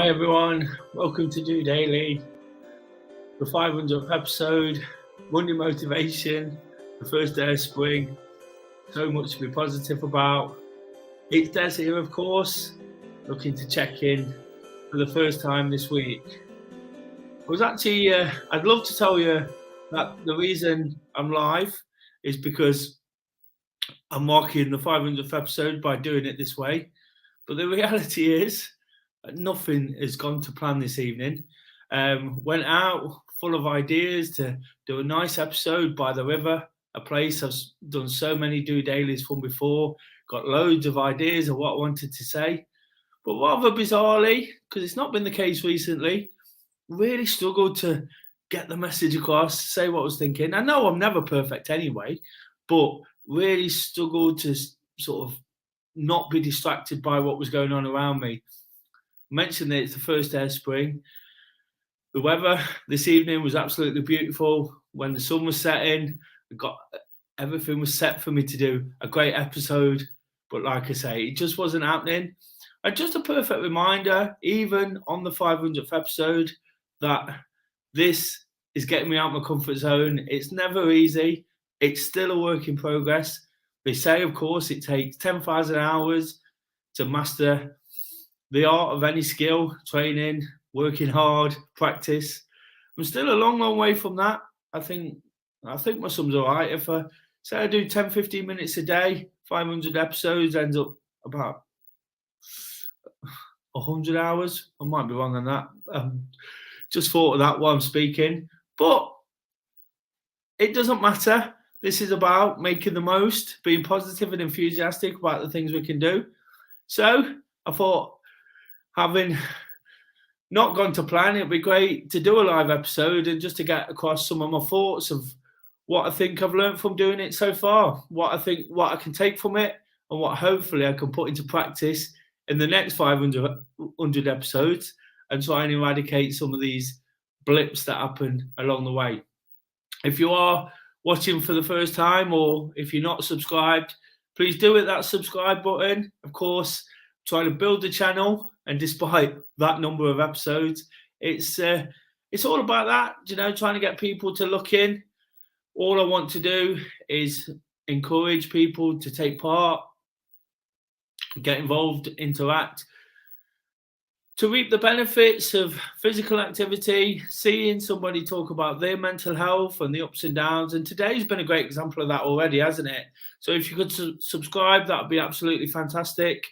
Hi everyone, welcome to DOdaily, the 500th episode, Monday motivation, the first day of spring, so much to be positive about. It's Des here, of course, looking to check in for the first time this week. I'd love to tell you that the reason I'm live is because I'm marking the 500th episode by doing it this way, but the reality is nothing has gone to plan this evening. Went out full of ideas to do a nice episode by the river, a place I've done so many DOdailies from before, got loads of ideas of what I wanted to say. But rather bizarrely, because it's not been the case recently, really struggled to get the message across, say what I was thinking. I know I'm never perfect anyway, but really struggled to sort of not be distracted by what was going on around me. Mentioned that it's the first day of spring. The weather this evening was absolutely beautiful. When the sun was setting, everything was set for me to do a great episode. But like I say, it just wasn't happening. And just a perfect reminder, even on the 500th episode, that this is getting me out of my comfort zone. It's never easy. It's still a work in progress. They say, of course, it takes 10,000 hours to master the art of any skill, training, working hard, practice. I'm still a long, long way from that. I think my sum's all right. If I say I do 10, 15 minutes a day, 500 episodes ends up about 100 hours. I might be wrong on that. Just thought of that while I'm speaking. But it doesn't matter. This is about making the most, being positive and enthusiastic about the things we can do. So I thought, having not gone to plan, it'd be great to do a live episode and just to get across some of my thoughts of what I think I've learned from doing it so far, what I can take from it, and what hopefully I can put into practice in the next 500 episodes and try and eradicate some of these blips that happen along the way. If you are watching for the first time, or if you're not subscribed, please do hit that subscribe button. Of course, trying to build the channel, and despite that number of episodes, it's all about that, trying to get people to look in. All I want to do is encourage people to take part, get involved, interact, to reap the benefits of physical activity, seeing somebody talk about their mental health and the ups and downs. And today's been a great example of that already, hasn't it? So if you could subscribe, that would be absolutely fantastic.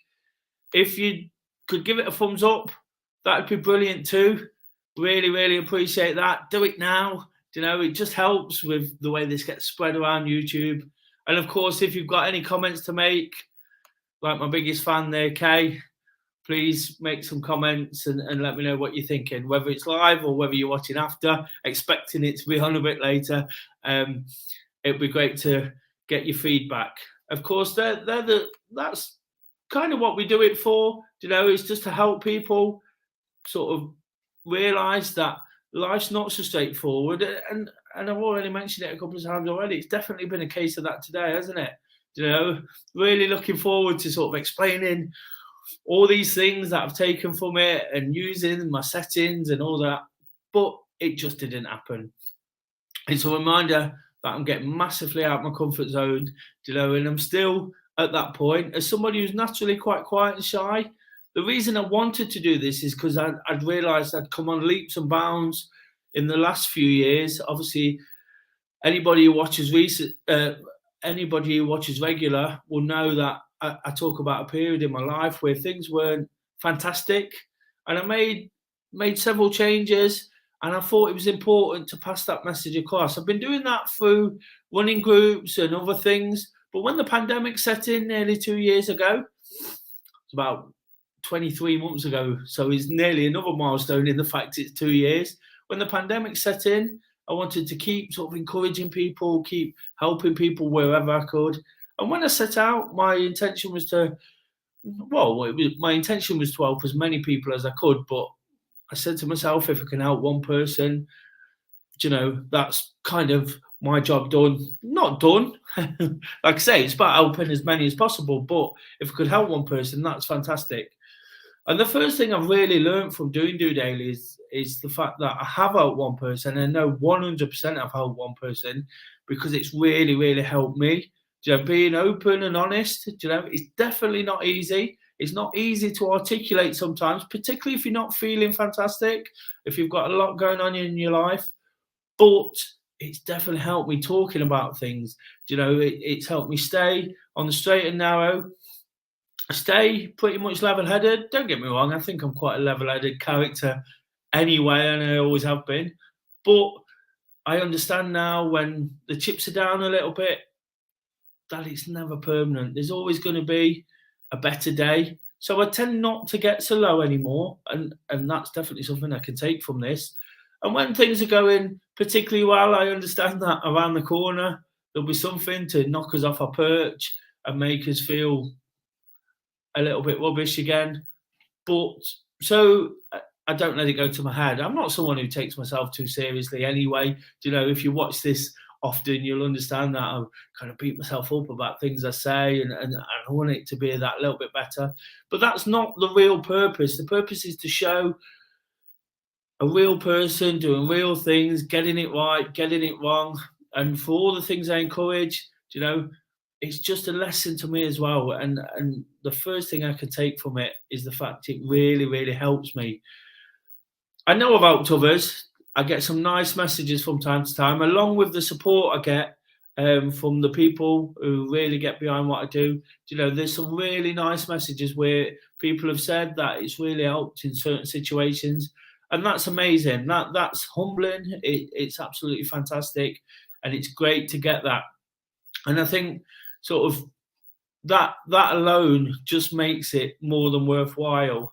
If you could give it a thumbs up, that'd be brilliant too. Really, really appreciate that. Do it now. It just helps with the way this gets spread around YouTube. And of course, if you've got any comments to make, like my biggest fan there, Kay, please make some comments and let me know what you're thinking, whether it's live or whether you're watching after, expecting it to be on a bit later. It'd be great to get your feedback. Of course, that's kind of what we do it for, is just to help people sort of realize that life's not so straightforward. And I've already mentioned it a couple of times already. It's definitely been a case of that today, hasn't it? Really looking forward to sort of explaining all these things that I've taken from it and using my settings and all that. But it just didn't happen. It's a reminder that I'm getting massively out of my comfort zone, and I'm still at that point as somebody who's naturally quite quiet and shy. The reason I wanted to do this is because I'd realised I'd come on leaps and bounds in the last few years. Obviously, anybody who watches regular will know that I talk about a period in my life where things weren't fantastic, and I made several changes, and I thought it was important to pass that message across. I've been doing that through running groups and other things. But when the pandemic set in nearly 2 years ago, it's about 23 months ago, so it's nearly another milestone in the fact it's 2 years. When the pandemic set in, I wanted to keep sort of encouraging people, keep helping people wherever I could. And when I set out, my intention was to help as many people as I could. But I said to myself, if I can help one person, that's kind of my job done. Not done. Like I say, it's about helping as many as possible. But if I could help one person, that's fantastic. And the first thing I've really learned from doing DOdaily is the fact that I have helped one person, and I know 100% I've helped one person because it's really, really helped me. Being open and honest, it's definitely not easy. It's not easy to articulate sometimes, particularly if you're not feeling fantastic, if you've got a lot going on in your life. But it's definitely helped me talking about things. It's helped me stay on the straight and narrow, stay pretty much level-headed. Don't get me wrong, I think I'm quite a level-headed character anyway, and I always have been. But I understand now when the chips are down a little bit that it's never permanent. There's always going to be a better day. So I tend not to get so low anymore, and that's definitely something I can take from this. And when things are going particularly well, I understand that around the corner there'll be something to knock us off our perch and make us feel a little bit rubbish again. But so I don't let it go to my head. I'm not someone who takes myself too seriously anyway. If you watch this often, you'll understand that I kind of beat myself up about things I say, and I want it to be that little bit better. But that's not the real purpose. The purpose is to show a real person doing real things, getting it right, getting it wrong. And for all the things I encourage, it's just a lesson to me as well. And the first thing I can take from it is the fact it really, really helps me. I know I've helped others. I get some nice messages from time to time, along with the support I get from the people who really get behind what I do. There's some really nice messages where people have said that it's really helped in certain situations, and that's amazing. That's humbling. It's absolutely fantastic, and it's great to get that. And I think sort of that alone just makes it more than worthwhile.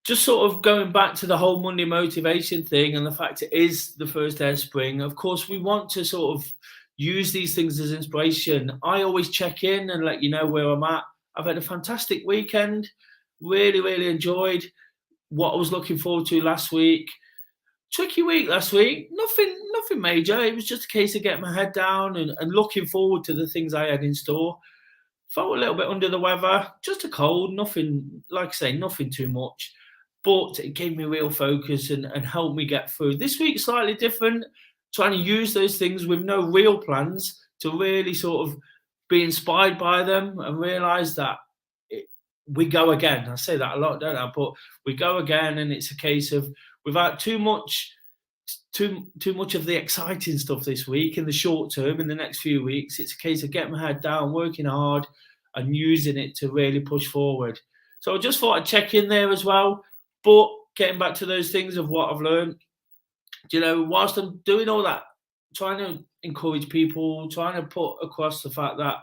Just sort of going back to the whole Monday motivation thing and the fact it is the first day of spring, of course, we want to sort of use these things as inspiration. I always check in and let you know where I'm at. I've had a fantastic weekend, really, really enjoyed what I was looking forward to last week. Tricky week last week, nothing major. It was just a case of getting my head down and looking forward to the things I had in store. Felt a little bit under the weather, just a cold, nothing, like I say, nothing too much. But it gave me real focus and helped me get through. This week, slightly different, trying to use those things with no real plans to really sort of be inspired by them and realise that we go again. I say that a lot, don't I? But we go again, and it's a case of without too much of the exciting stuff this week in the short term, in the next few weeks, it's a case of getting my head down, working hard and using it to really push forward. So I just thought I'd check in there as well. But getting back to those things of what I've learned, whilst I'm doing all that, trying to encourage people, trying to put across the fact that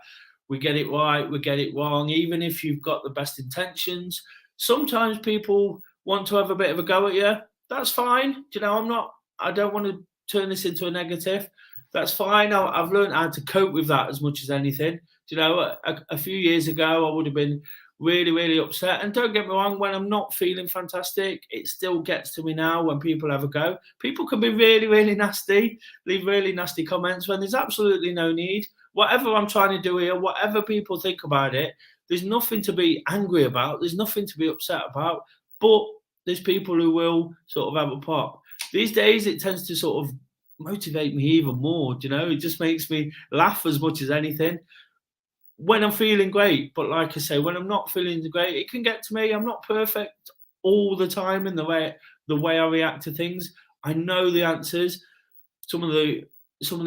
we get it right, we get it wrong, even if you've got the best intentions. Sometimes people want to have a bit of a go at you. That's fine. I don't want to turn this into a negative. That's fine. I've learned how to cope with that as much as anything. A few years ago, I would have been really, really upset. And don't get me wrong, when I'm not feeling fantastic, it still gets to me now when people have a go. People can be really, really nasty, leave really nasty comments when there's absolutely no need. Whatever I'm trying to do here, whatever people think about it, there's nothing to be angry about. There's nothing to be upset about. But there's people who will sort of have a pop. These days, it tends to sort of motivate me even more. It just makes me laugh as much as anything when I'm feeling great. But like I say, when I'm not feeling great, it can get to me. I'm not perfect all the time in the way I react to things. I know the answers. Some of the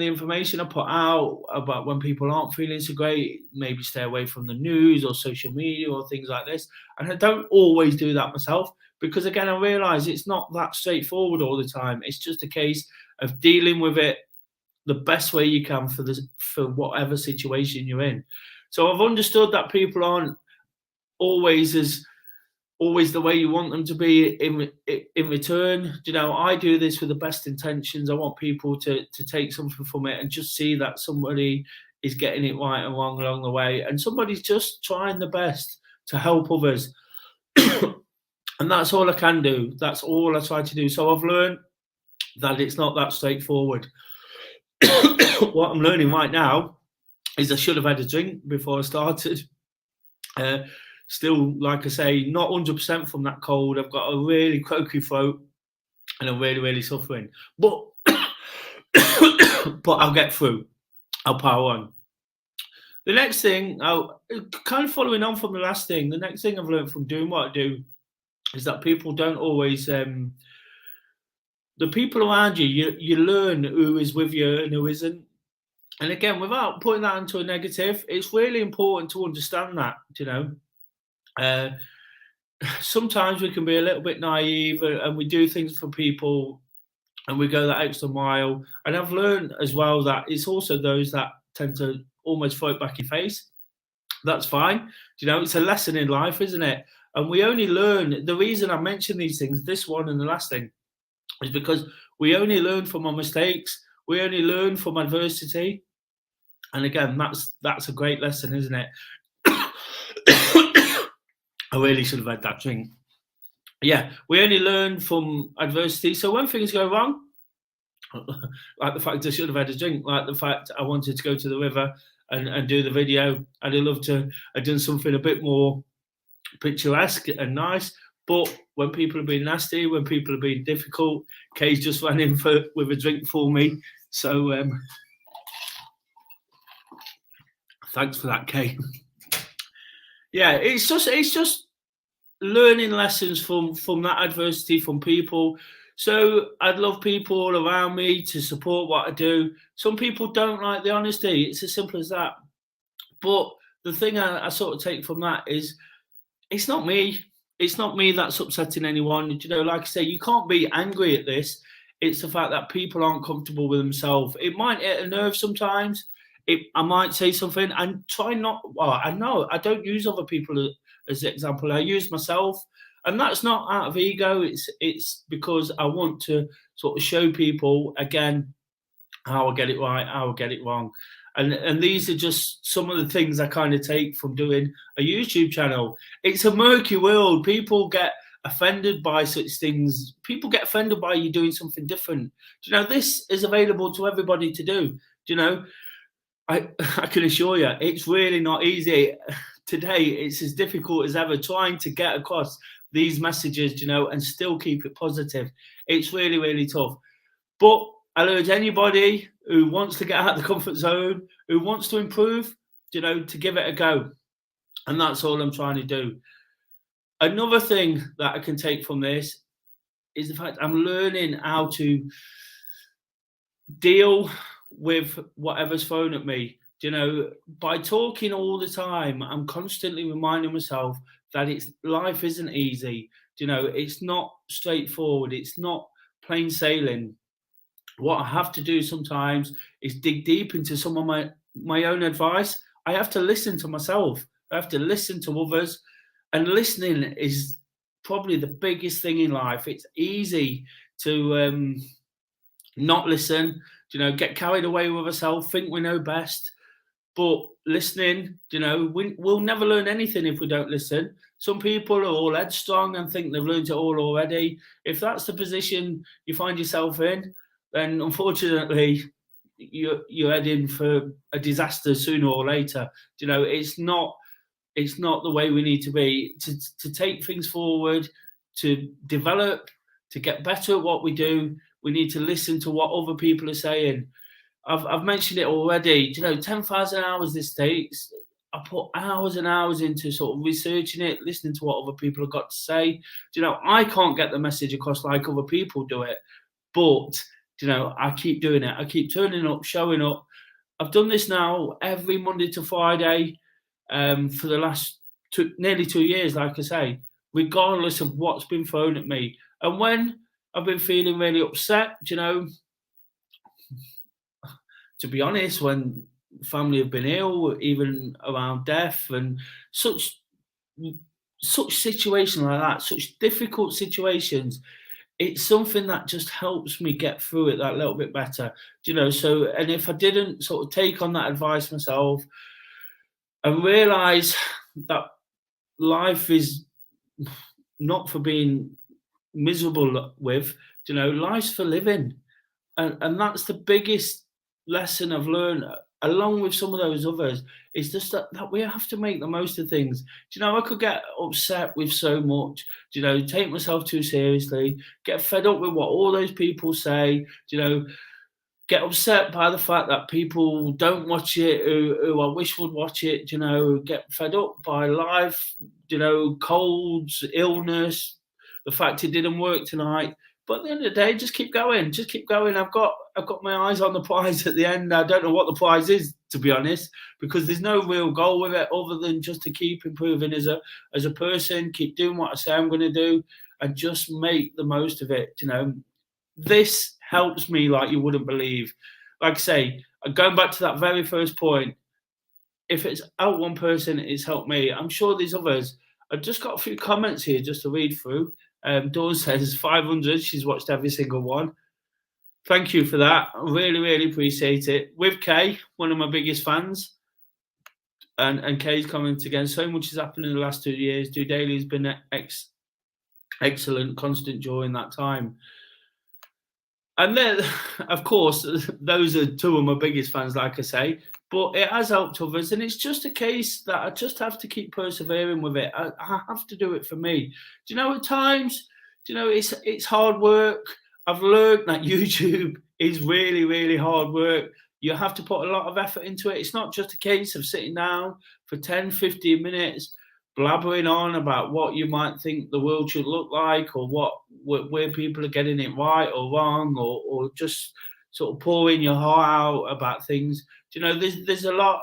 information I put out about when people aren't feeling so great, maybe stay away from the news or social media or things like this. And I don't always do that myself because, again, I realise it's not that straightforward all the time. It's just a case of dealing with it the best way you can for whatever situation you're in. So I've understood that people aren't always the way you want them to be in return. I do this with the best intentions. I want people to take something from it and just see that somebody is getting it right and wrong along the way, and somebody's just trying the best to help others. And that's all I can do. That's all I try to do. So I've learned that it's not that straightforward. What I'm learning right now is I should have had a drink before I started. Still, like I say, not 100% from that cold. I've got a really croaky throat and I'm really, really suffering. But but I'll get through. I'll power on. The next thing, kind of following on from the last thing, the next thing I've learned from doing what I do is that people don't always, the people around you, you learn who is with you and who isn't. And again, without putting that into a negative, it's really important to understand that, sometimes we can be a little bit naive and we do things for people and we go that extra mile. And I've learned as well that it's also those that tend to almost throw it back in your face. That's fine. It's a lesson in life, isn't it? And we only learn, the reason I mention these things, this one and the last thing, is because we only learn from our mistakes. We only learn from adversity. And again, that's a great lesson, isn't it? I really should have had that drink. Yeah, we only learn from adversity. So when things go wrong, like the fact I should have had a drink, like the fact I wanted to go to the river and do the video, I'd have loved to have done something a bit more picturesque and nice. But when people have been nasty, when people have been difficult, Kay's just ran in with a drink for me. So thanks for that, Kay. Yeah, it's just learning lessons from that adversity from people. So I'd love people around me to support what I do. Some people don't like the honesty. It's as simple as that. But the thing I sort of take from that is it's not me. It's not me that's upsetting anyone. Like I say, you can't be angry at this. It's the fact that people aren't comfortable with themselves. It might hit a nerve sometimes. I might say something and try not. Well, I know I don't use other people as an example. I use myself, and that's not out of ego. It's because I want to sort of show people again how I get it right, how I get it wrong, and these are just some of the things I kind of take from doing a YouTube channel. It's a murky world. People get offended by such things. People get offended by you doing something different. This is available to everybody to do. I can assure you, it's really not easy. Today, it's as difficult as ever trying to get across these messages, and still keep it positive. It's really, really tough. But I urge anybody who wants to get out of the comfort zone, who wants to improve, to give it a go. And that's all I'm trying to do. Another thing that I can take from this is the fact I'm learning how to deal with whatever's thrown at me. By talking all the time, I'm constantly reminding myself that life isn't easy. It's not straightforward. It's not plain sailing. What I have to do sometimes is dig deep into some of my own advice. I have to listen to myself. I have to listen to others. And listening is probably the biggest thing in life. It's easy to not listen, get carried away with ourselves, think we know best. But listening, we'll never learn anything if we don't listen. Some people are all headstrong and think they've learned it all already. If that's the position you find yourself in, then unfortunately, you're heading for a disaster sooner or later. It's not the way we need to be. To take things forward, to develop, to get better at what we do, we need to listen to what other people are saying. I've mentioned it already. 10,000 hours this takes. I put hours and hours into sort of researching it, listening to what other people have got to say. I can't get the message across like other people do it, but I keep doing it. I keep turning up, showing up. I've done this now every Monday to Friday for the last nearly 2 years, like I say, regardless of what's been thrown at me. And when I've been feeling really upset, to be honest, when family have been ill, even around death and such situations like that, such difficult situations, it's something that just helps me get through it that little bit better, So, and if I didn't sort of take on that advice myself and realize that life is not for being miserable with, life's for living. And that's the biggest lesson I've learned along with some of those others, is just that we have to make the most of things. Do you know, I could get upset with so much, do you know, take myself too seriously, get fed up with what all those people say, do you know, get upset by the fact that people don't watch it who I wish would watch it, do you know, get fed up by life, do you know, colds, illness, the fact it didn't work tonight. But at the end of the day, just keep going. Just keep going. I've got my eyes on the prize at the end. I don't know what the prize is, to be honest, because there's no real goal with it other than just to keep improving as a person, keep doing what I say I'm going to do, and just make the most of it. You know, this helps me like you wouldn't believe. Like I say, going back to that very first point, if it's helped one person, it's helped me. I'm sure there's others. I've just got a few comments here just to read through. Dawn says 500. She's watched every single one. Thank you for that. I really, really appreciate it. With Kay, one of my biggest fans, and Kay's comments again. So much has happened in the last 2 years. DOdaily has been excellent, constant during that time. And then, of course, those are two of my biggest fans, like I say. But it has helped others, and it's just a case that I just have to keep persevering with it. I have to do it for me. Do you know, at times, do you know, it's hard work. I've learned that YouTube is really, really hard work. You have to put a lot of effort into it. It's not just a case of sitting down for 10, 15 minutes, blabbering on about what you might think the world should look like, or where people are getting it right or wrong, or just sort of pouring your heart out about things. Do you know, there's a lot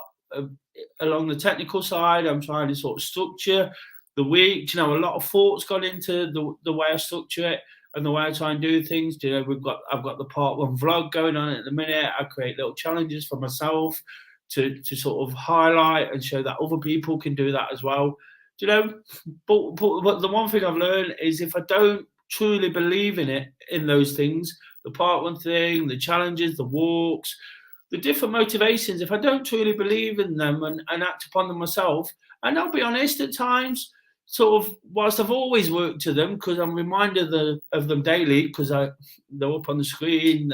along the technical side. I'm trying to sort of structure the week. Do you know, a lot of thought's gone into the way I structure it and the way I try and do things. Do you know, I've got the part 1 vlog going on at the minute. I create little challenges for myself to sort of highlight and show that other people can do that as well. Do you know, but the one thing I've learned is if I don't truly believe in those things, the part 1 thing, the challenges, the walks, the different motivations, if I don't truly believe in them and act upon them myself, and I'll be honest, at times, sort of, whilst I've always worked to them, because I'm reminded of them daily, because they're up on the screen,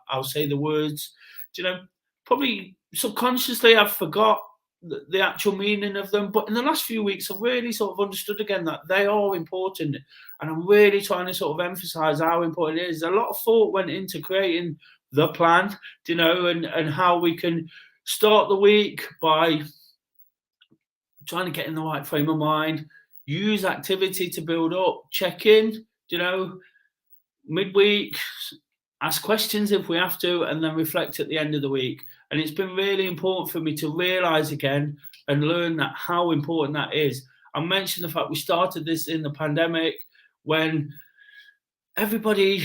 I'll say the words, do you know, probably subconsciously I've forgot the actual meaning of them. But in the last few weeks, I've really sort of understood again that they are important. And I'm really trying to sort of emphasize how important it is. A lot of thought went into creating the plan, you know, and how we can start the week by trying to get in the right frame of mind, use activity to build up, check in, you know, midweek, ask questions if we have to, and then reflect at the end of the week. And it's been really important for me to realize again and learn that how important that is. I mentioned the fact we started this in the pandemic when everybody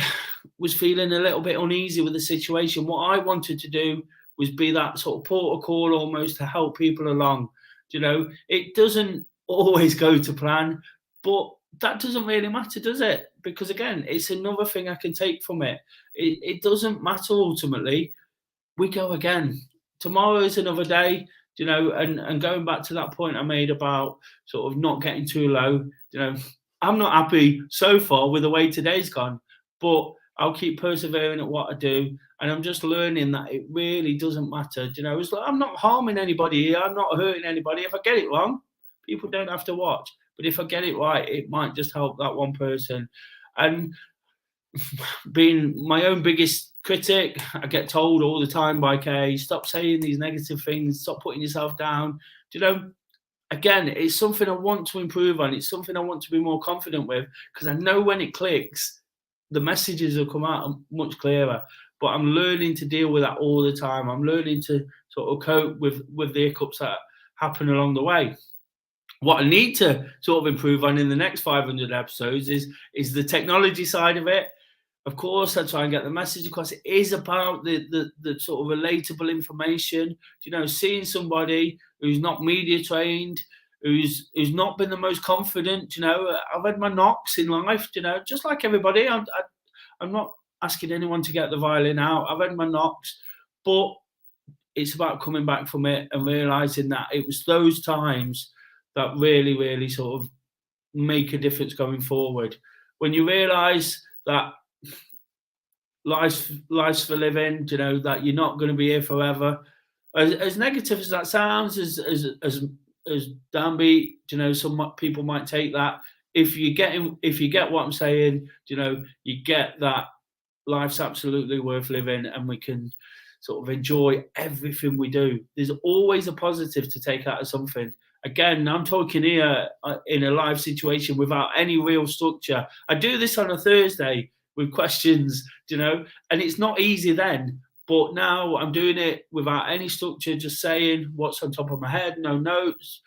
was feeling a little bit uneasy with the situation. What I wanted to do was be that sort of port of call almost to help people along. You know, it doesn't always go to plan, but that doesn't really matter, does it? Because again, it's another thing I can take from it. It doesn't matter ultimately. We go again. Tomorrow is another day, you know, and going back to that point I made about sort of not getting too low, you know, I'm not happy so far with the way today's gone, but I'll keep persevering at what I do. And I'm just learning that it really doesn't matter. You know, it's like, I'm not harming anybody here. I'm not hurting anybody. If I get it wrong, people don't have to watch. But if I get it right, it might just help that one person. And being my own biggest critic, I get told all the time by Kay, stop saying these negative things, stop putting yourself down. Do you know, again, it's something I want to improve on. It's something I want to be more confident with, because I know when it clicks, the messages will come out much clearer. But I'm learning to deal with that all the time. I'm learning to sort of cope with the hiccups that happen along the way. What I need to sort of improve on in the next 500 episodes is the technology side of it. Of course, I try and get the message across. It is about the sort of relatable information. You know, seeing somebody who's not media trained, who's not been the most confident. You know, I've had my knocks in life. You know, just like everybody. I'm not asking anyone to get the violin out. I've had my knocks, but it's about coming back from it and realizing that it was those times that really, really sort of make a difference going forward. When you realize that life's for living, you know, that you're not going to be here forever. as negative as that sounds, as downbeat, some people might take that. If you get what I'm saying, you get that life's absolutely worth living, and we can sort of enjoy everything we do. There's always a positive to take out of something. Again, I'm talking here in a live situation without any real structure. I do this on a Thursday with questions, and it's not easy then. But now I'm doing it without any structure, just saying what's on top of my head, no notes,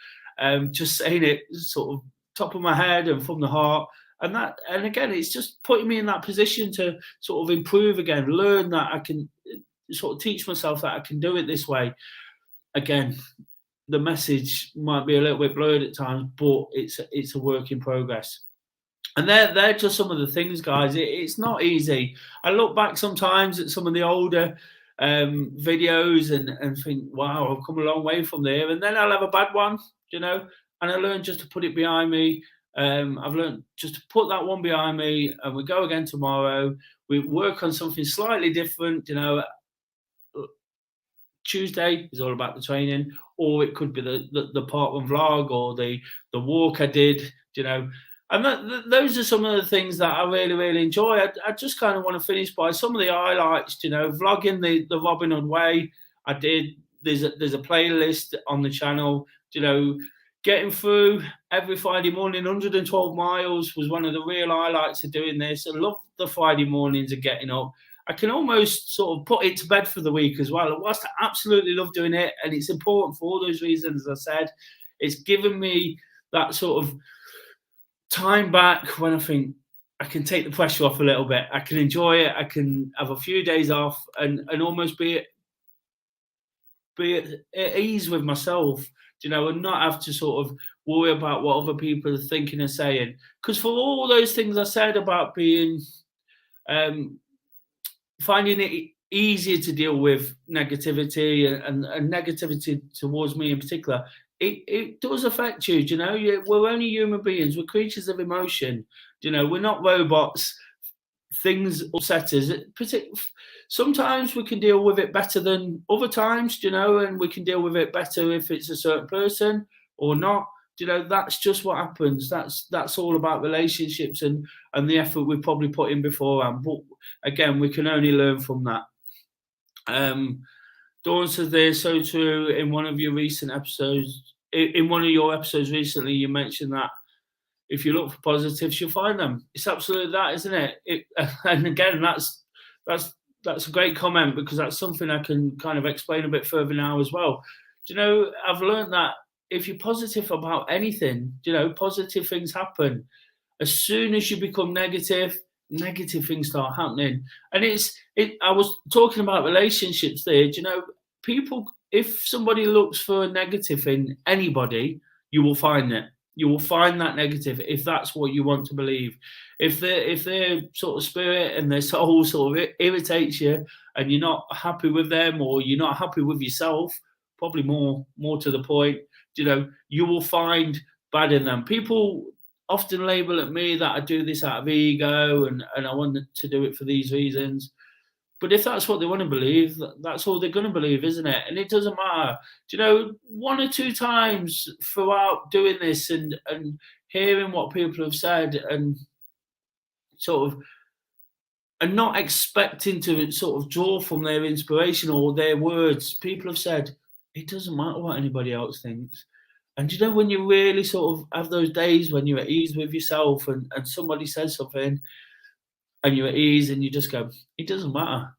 just saying it sort of top of my head and from the heart. And again, it's just putting me in that position to sort of improve again, learn that I can sort of teach myself that I can do it this way. Again, the message might be a little bit blurred at times, but it's a work in progress. And they're just some of the things, guys. It's not easy. I look back sometimes at some of the older videos and think, wow, I've come a long way from there. And then I'll have a bad one, and I learned just to put it behind me. I've learned just to put that one behind me, and we go again tomorrow. We work on something slightly different, Tuesday is all about the training, or it could be the part one vlog or the walk I did, And those are some of the things that I really, really enjoy. I just kind of want to finish by some of the highlights, vlogging the Robin Hood way. I did. There's a playlist on the channel, getting through every Friday morning, 112 miles was one of the real highlights of doing this. I love the Friday mornings of getting up. I can almost sort of put it to bed for the week as well. Whilst I absolutely love doing it, and it's important for all those reasons, as I said, it's given me that sort of time back when I think I can take the pressure off a little bit. I can enjoy it. I can have a few days off and almost be at ease with myself, and not have to sort of worry about what other people are thinking and saying. Because for all those things I said about being, finding it easier to deal with negativity and negativity towards me in particular, it does affect you. We're only human beings. We're creatures of emotion. We're not robots. Things upset us. Sometimes we can deal with it better than other times, and we can deal with it better if it's a certain person or not. That's just what happens. That's all about relationships and the effort we've probably put in beforehand. But again, we can only learn from that. Dawn says they're so true. In one of your recent episodes, in one of your episodes recently, you mentioned that if you look for positives, you'll find them. It's absolutely that, isn't it? And again, that's a great comment, because that's something I can kind of explain a bit further now as well. I've learned that if you're positive about anything, positive things happen. As soon as you become negative things start happening. And I was talking about relationships there. People, if somebody looks for a negative in anybody, you will find it. You will find that negative if that's what you want to believe. If their sort of spirit and their soul sort of irritates you, and you're not happy with them, or you're not happy with yourself, probably more to the point, you will find bad in them. People often label at me that I do this out of ego and I want to do it for these reasons. But if that's what they want to believe, that's all they're going to believe, isn't it? And it doesn't matter. One or two times throughout doing this and hearing what people have said and sort of, and not expecting to sort of draw from their inspiration or their words, people have said, it doesn't matter what anybody else thinks. And when you really sort of have those days when you're at ease with yourself and somebody says something, and you're at ease and you just go, it doesn't matter,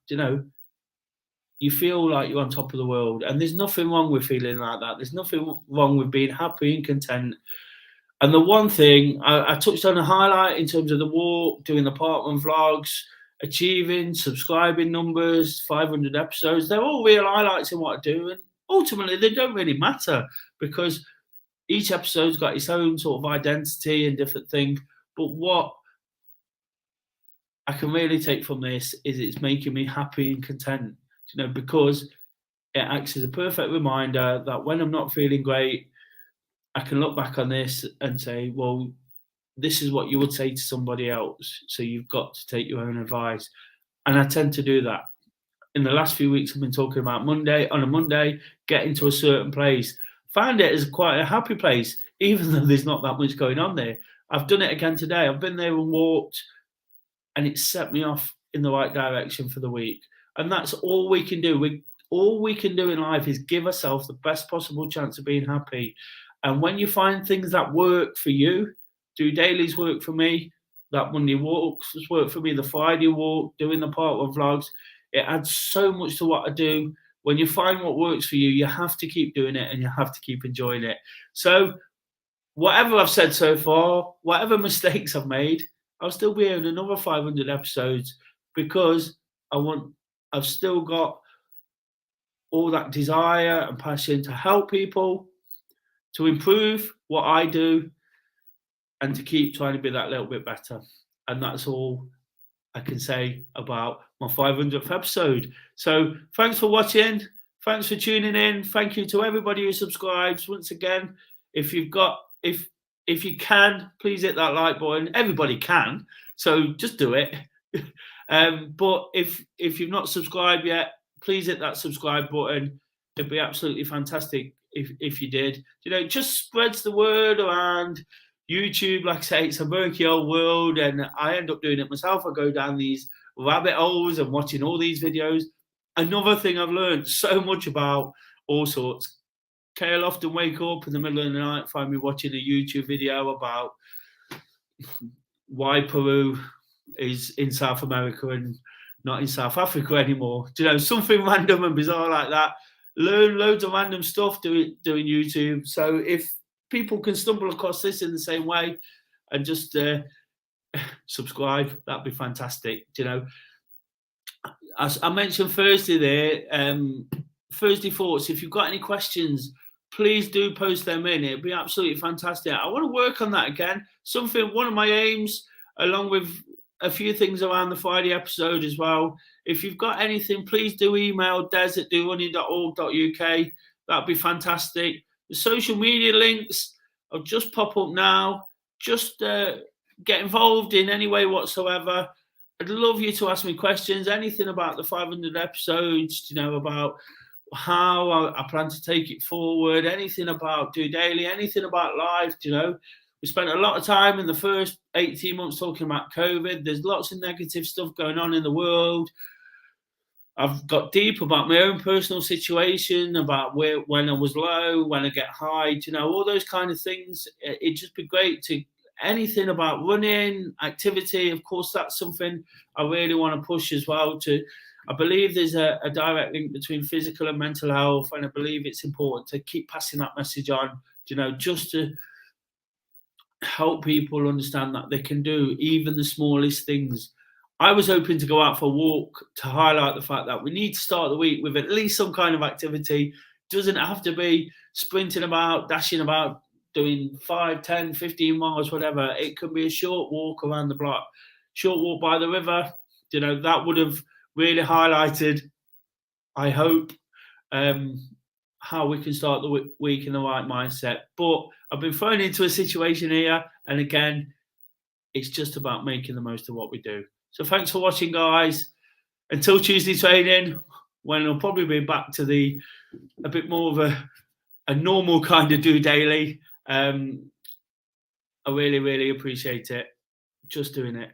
you feel like you're on top of the world. And there's nothing wrong with feeling like that. There's nothing wrong with being happy and content. And the one thing I touched on a highlight in terms of the walk, doing the part one vlogs, achieving subscribing numbers, 500 episodes, they're all real highlights in what I do. And ultimately they don't really matter, because each episode's got its own sort of identity and different things. But what I can really take from this is it's making me happy and content, because it acts as a perfect reminder that when I'm not feeling great, I can look back on this and say, well, this is what you would say to somebody else. So you've got to take your own advice. And I tend to do that. in the last few weeks, I've been talking about on a Monday, getting to a certain place. Found it as quite a happy place, even though there's not that much going on there. I've done it again today. I've been there and walked, and it set me off in the right direction for the week. And that's all we can do. All we can do in life is give ourselves the best possible chance of being happy. And when you find things that work for you, DOdailies work for me, that Monday walks has worked for me, the Friday walk, doing the part one vlogs, it adds so much to what I do. When you find what works for you, you have to keep doing it and you have to keep enjoying it. So whatever I've said so far, whatever mistakes I've made, I'll still be in another 500 episodes because I've still got all that desire and passion to help people, to improve what I do, and to keep trying to be that little bit better. And that's all I can say about my 500th episode. So thanks for watching. Thanks for tuning in. Thank you to everybody who subscribes. Once again, if you can, please hit that like button. Everybody can, so just do it. But if you've not subscribed yet, please hit that subscribe button. It'd be absolutely fantastic if you did. You know, it just spreads the word around YouTube. Like I say, it's a murky old world, and I end up doing it myself. I go down these rabbit holes and watching all these videos. Another thing I've learned so much about all sorts. I'll often wake up in the middle of the night, find me watching a YouTube video about why Peru is in South America and not in South Africa anymore. Do you know, something random and bizarre like that. Learn loads of random stuff doing YouTube. So if people can stumble across this in the same way and just subscribe, that'd be fantastic. You know, as I mentioned Thursday there, Thursday thoughts. If you've got any questions, please do post them in. It'd be absolutely fantastic. I want to work on that again. One of my aims, along with a few things around the Friday episode as well. If you've got anything, please do email des@dorunning.org.uk. That'd be fantastic. The social media links will just pop up now. Just get involved in any way whatsoever. I'd love you to ask me questions, anything about the 500 episodes, you know, about how I plan to take it forward, anything about DOdaily, anything about life. You know, we spent a lot of time in the first 18 months talking about COVID. There's lots of negative stuff going on in the world. I've got deep about my own personal situation, about when I was low, when I get high, you know, all those kind of things. It'd just be great to anything about running, activity. Of course, that's something I really want to push as well. I believe there's a direct link between physical and mental health, and I believe it's important to keep passing that message on, you know, just to help people understand that they can do even the smallest things. I was hoping to go out for a walk to highlight the fact that we need to start the week with at least some kind of activity. Doesn't have to be sprinting about, dashing about, doing 5, 10, 15 miles, whatever. It can be a short walk around the block, short walk by the river. You know, that would have really highlighted, I hope, how we can start the week in the right mindset. But I've been thrown into a situation here, and again, it's just about making the most of what we do. So thanks for watching, guys. Until Tuesday training, when I'll probably be back to a bit more of a normal kind of DOdaily. I really, really appreciate it. Just doing it.